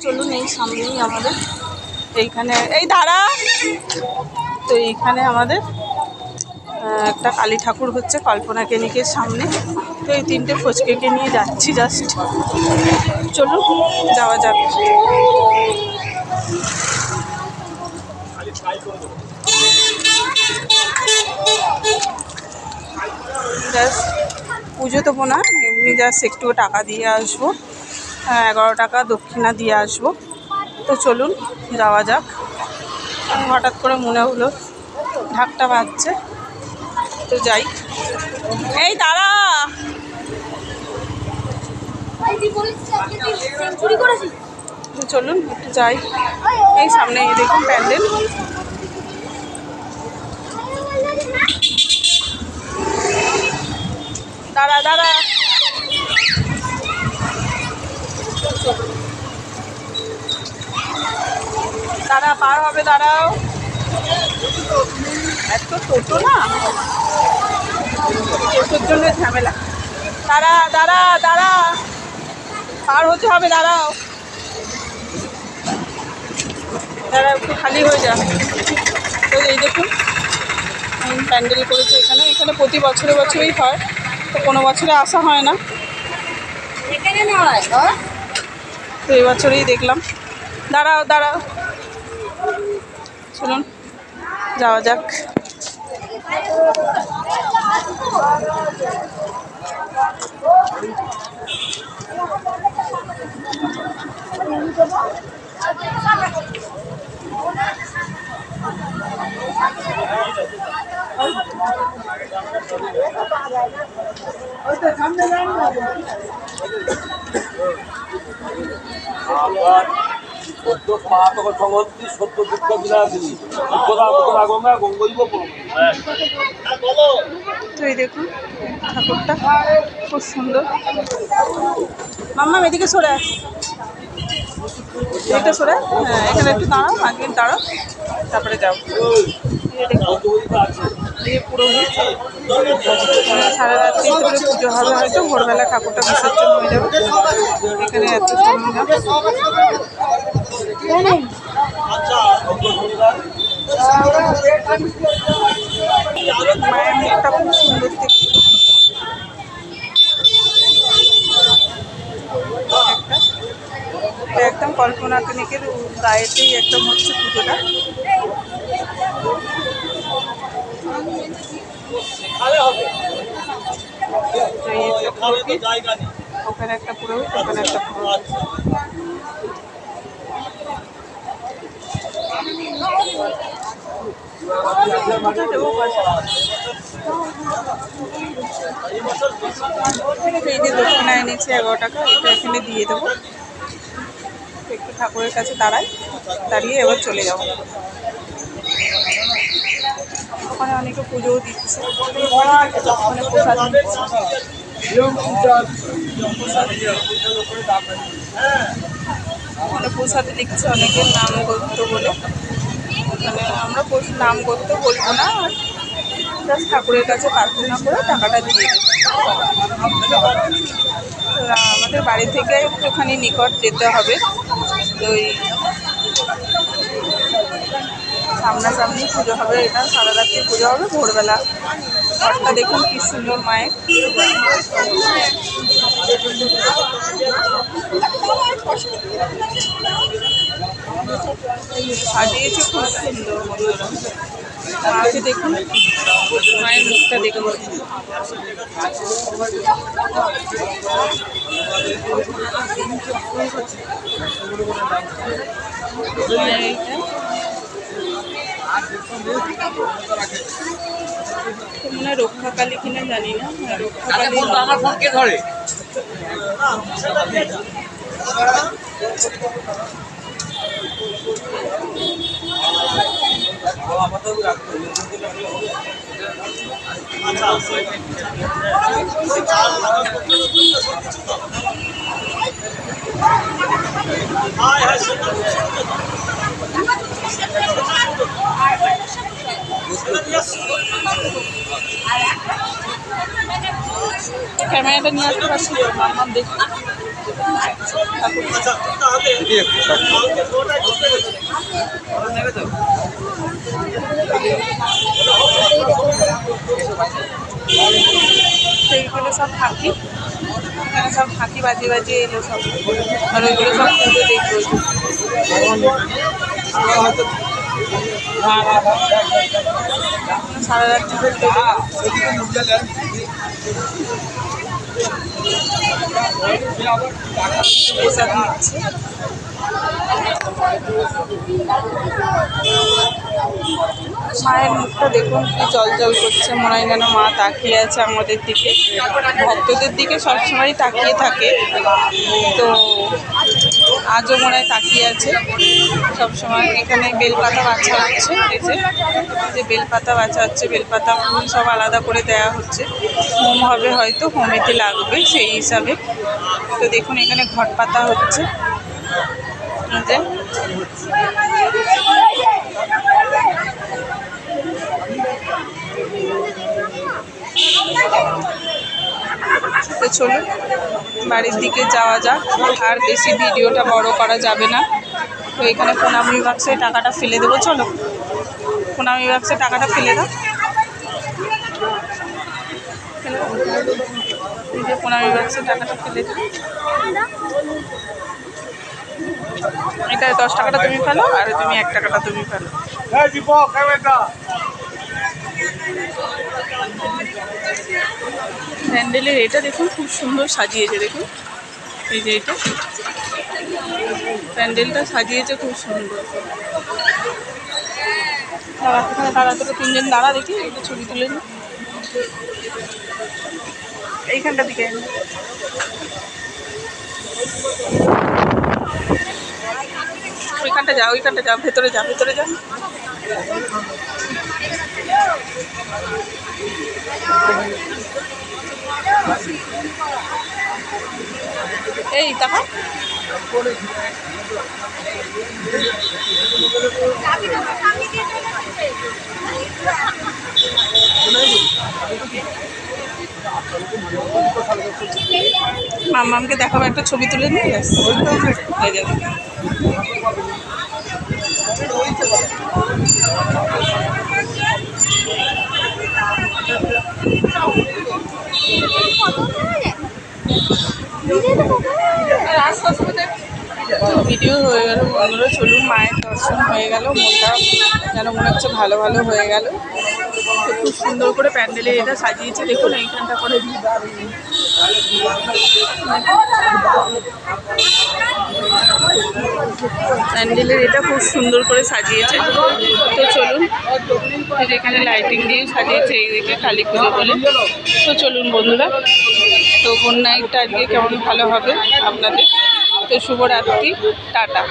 চলুন, এই সামনেই আমাদের এইখানে, এই দাঁড়া, তো এইখানে আমাদের একটা কালী ঠাকুর হচ্ছে কল্পনা ক্লিনিকের সামনে। তো এই তিনটে ফুচকেকে নিয়ে যাচ্ছি জাস্ট, চলুন যাওয়া যাক। জাস্ট পুজো দেবো না, এমনি জাস্ট একটু টাকা দিয়ে আসবো, 11 টাকা দক্ষিণা দিয়ে আসবো। তো চলুন যাওয়া যাক। হঠাৎ করে মনে হলো ঢাকটা বাজছে, তো যাই। এই দাঁড়া, তো চলুন একটু যাই। এই সামনে দেখুন প্যান্ডেল, দাঁড়া দাঁড়া, দাঁড়া পার হবে, দাঁড়াও। এত টোটো না, টোটোর জন্য ঝামেলা। দাঁড়া দাঁড়া দাঁড়া, পার হতে হবে, দাঁড়াও দাঁড়া, একটু খালি হয়ে যা। তো এই দেখুন প্যান্ডেল করেছে এখানে, এখানে প্রতি বছরেই হয়, তো কোনো বছরে আসা হয় না, তো এই বছরেই দেখলাম। দাঁড়াও দাঁড়াও, চলুন যাওয়া যাক। তো এই দেখুন ঠাকুরটা খুব সুন্দর। মাম্মা এদিকে সরে, এদিকে সরে, হ্যাঁ এখানে একটু দাঁড়াও, আগে দাঁড়াও, তারপরে যাও। পুরোহিত সারা রাত্রি ধরে পুজো হবে, হয়তো ভোরবেলা ঠাকুরটা বিসর্জন হয়ে যাবে। এখানে এত সরঞ্জাম, মায়ের মুখটা খুব সুন্দর দেখতে। একদম কল্পনা ক্লিনিকের গায়েতেই একদম হচ্ছে পুজোটা। ওখানে একটা পুরোহিত, ওখানে একটা পুরোহিত। এই যে দক্ষিণা এনেছে 11 টাকা, এটা এখানে দিয়ে দেবো। একটু ঠাকুরের কাছে দাঁড়িয়ে এবার চলে যাবো। ওখানে অনেকে পুজোও দিচ্ছে, ওখানে প্রসাদ দিচ্ছে অনেকের নাম গোত্র বলে। ওখানে আমরা নাম গোত্র বলবো না, জাস্ট ঠাকুরের কাছে প্রার্থনা করে টাকাটা দিয়ে দেবো। আমাদের বাড়ি থেকে একটুখানি নিকট যেতে হবে, ওই সামনাসামনি পুজো হবে, এটা সারা রাত্রি পুজো হবে। ভোরবেলা ঘরটা দেখুন কি সুন্দর মায়ের, সাজিয়েছে খুব সুন্দর। মাকে দেখুন, মায়ের মুখটা দেখুন, মনে হয় রক্ষাকালী কিনা জানি না, রক্ষাকালী। আমার ফোন কে ধরে? ক্যামেরাটা নিয়ে আসতে পারছি, দেখি এইগুলো সব ফাঁকি, এখানে সব ফাঁকি বাজিয়ে বাজিয়ে এলো সব, আর ওইগুলো সব পুজো দেখবো। সারা রাত্রি প্রসাদ নিচ্ছে। মায়ের মুখটা দেখুন কি জল জল করছে, মনে হয় যেন মা তাকিয়ে আছে আমাদের দিকে, ভক্তদের দিকে সবসময় তাকিয়ে থাকে, তো আজও মনে হয় তাকিয়ে আছে সবসময়। এখানে বেলপাতা বাছা হচ্ছে, এই যে বেলপাতা বাছা হচ্ছে, বেলপাতা ফুল সব আলাদা করে দেওয়া হচ্ছে, হোম হবে হয়তো, হোমেতে লাগবে সেই হিসাবে। তো দেখুন এখানে ঘট পাতা হচ্ছে, তো চলুন বাড়ির দিকে যাওয়া যাক, আর বেশি ভিডিওটা বড় করা যাবে না। তো এখানে প্রণামী বাক্সে টাকাটা ফেলে দেবো, চলো প্রণামী বাক্সে টাকাটা ফেলে দাও, প্রণামী বাক্সে টাকাটা ফেলে দেবো। এটা 10 টাকাটা তুমি ফেলো, আর তুমি 1 টাকাটা তুমি ফেলো। প্যান্ডেলের এটা দেখুন খুব সুন্দর সাজিয়েছে, দেখুন এই যে এটা প্যান্ডেলটা সাজিয়েছে খুব সুন্দর। দাঁড়া তো 3 জন দাঁড়া, দেখি একটা ছবি তুলে নি এইখানটা দিকে। ওইখানটা যা, ওইখানটা যা, ভেতরে যা, ভেতরে যা। এই তাকা মামাকে দেখাবো, একটা ছবি তুলে নিয়ে হয়ে যাবে। ভিডিও হয়ে গেল বন্ধুরা, চলুন মায়ের দর্শন হয়ে গেল, মনটা যেন মনে হচ্ছে ভালো ভালো হয়ে গেল। খুব সুন্দর করে প্যান্ডেলে এটা সাজিয়েছে, দেখুন এইখানটা করে প্যান্ডেলের এটা খুব সুন্দর করে সাজিয়েছে। তো চলুন, এখানে লাইটিং দিয়ে সাজিয়েছে এইদিকে কালী পুজো বলে। তো চলুন বন্ধুরা, তো গুড নাইটটা আজকে কেমন ভালো হবে আপনাদের। তো শুভরাত্রি, টাটা।